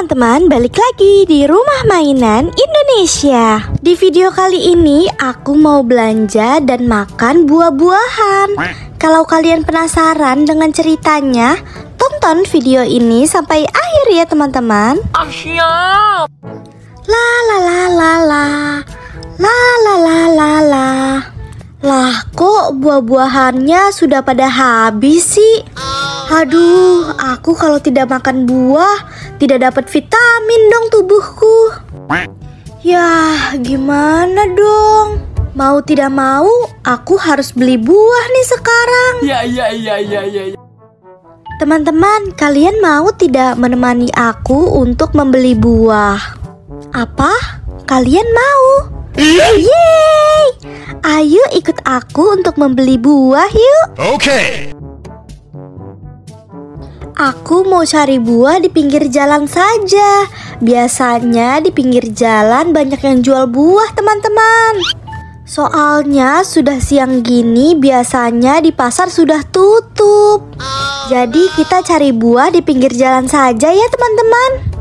teman-teman, balik lagi di Rumah Mainan Indonesia. Di video kali ini aku mau belanja dan makan buah-buahan. Kalau kalian penasaran dengan ceritanya, tonton video ini sampai akhir ya teman-teman. Siap. La la la la la. La la la la la. Lah kok buah-buahannya sudah pada habis sih? Aduh, aku kalau tidak makan buah tidak dapat vitamin dong tubuhku. Yah, gimana dong? Mau tidak mau, aku harus beli buah nih sekarang. Ya. Teman-teman, kalian mau tidak menemani aku untuk membeli buah? Apa? Kalian mau? Yeay! Ayo ikut aku untuk membeli buah yuk. Oke. Aku mau cari buah di pinggir jalan saja. Biasanya di pinggir jalan banyak yang jual buah teman-teman. Soalnya sudah siang gini biasanya di pasar sudah tutup. Jadi kita cari buah di pinggir jalan saja ya teman-teman.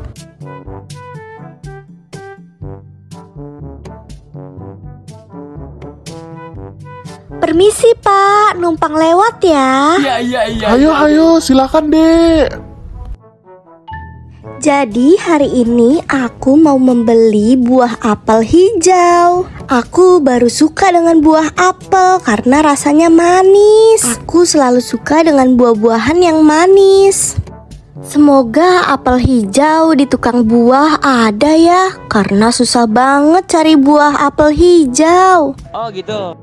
Permisi Pak, numpang lewat ya. Ya. Ayo, silakan Dek. Jadi hari ini aku mau membeli buah apel hijau. Aku baru suka dengan buah apel karena rasanya manis. Aku selalu suka dengan buah-buahan yang manis. Semoga apel hijau di tukang buah ada ya, karena susah banget cari buah apel hijau. Oh gitu.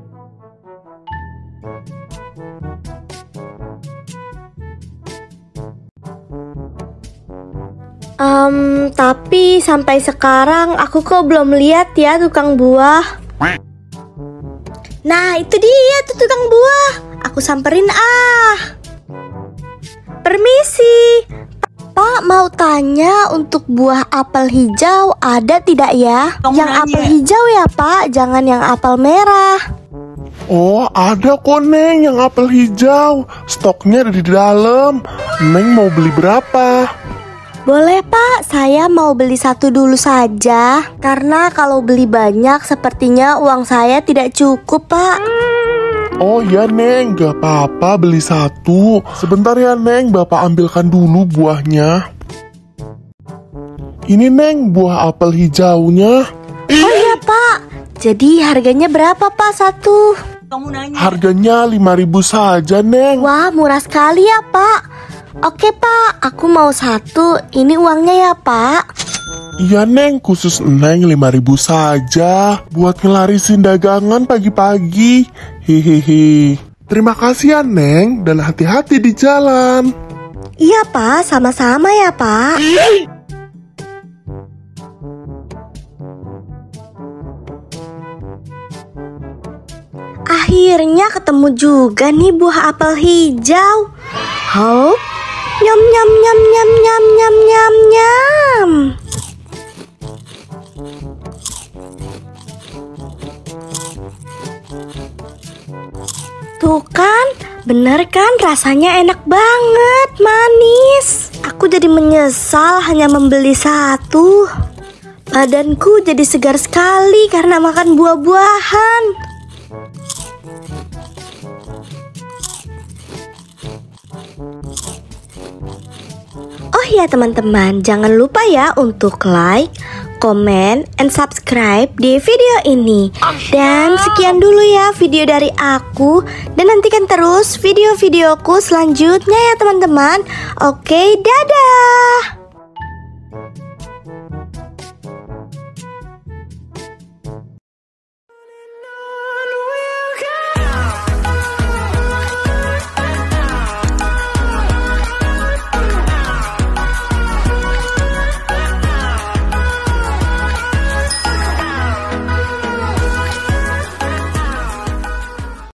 Tapi sampai sekarang aku kok belum lihat ya tukang buah. Nah, itu dia tuh tukang buah. Aku samperin ah. Permisi. Pak mau tanya untuk buah apel hijau ada tidak ya? Yang apel hijau ya Pak, jangan yang apel merah. Oh, ada kok Neng yang apel hijau. Stoknya ada di dalam. Neng mau beli berapa? Boleh Pak, saya mau beli satu dulu saja. Karena kalau beli banyak sepertinya uang saya tidak cukup Pak. Oh ya Neng, gak apa-apa beli satu. Sebentar ya Neng, Bapak ambilkan dulu buahnya. Ini Neng, buah apel hijaunya. Oh iya Pak, jadi harganya berapa Pak satu? Kamu nanya. Harganya 5.000 saja Neng. Wah murah sekali ya Pak. Oke Pak, aku mau satu. Ini uangnya ya Pak. Iya Neng, khusus Neng 5.000 saja. Buat ngelarisin dagangan pagi-pagi. Hehehe. Terima kasih ya Neng, dan hati-hati di jalan. Iya Pak, sama-sama ya Pak. Akhirnya ketemu juga nih buah apel hijau. Hop. Nyam nyam nyam nyam nyam nyam nyam nyam. Tuh kan, bener kan rasanya enak banget, manis. Aku jadi menyesal hanya membeli satu. Badanku jadi segar sekali karena makan buah-buahan. Oh ya teman-teman, jangan lupa ya untuk like, comment, and subscribe di video ini. Dan sekian dulu ya video dari aku. Dan nantikan terus video-videoku selanjutnya ya teman-teman. Oke, dadah.